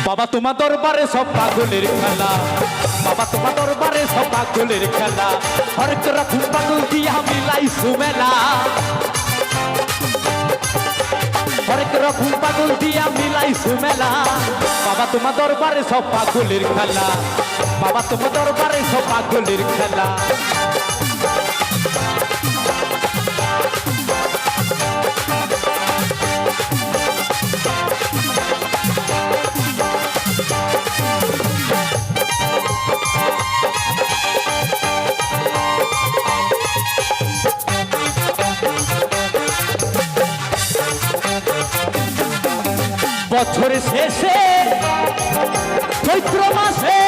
বাবা তোমার দরবারে সব পাগলের খেলা, বাবা তোমার দরবারে সব পাগলের খেলা, হরেক রকম পাগল দিয়া মিলাইছু মেলা, হরেক রকম পাগল দিয়া মিলাইছু মেলা। বাবা তোমার দরবারে সব পাগলের খেলা, বাবা তোমার দরবারে সব পাগলের খেলা। বছর শেষে চৈত্র মাসে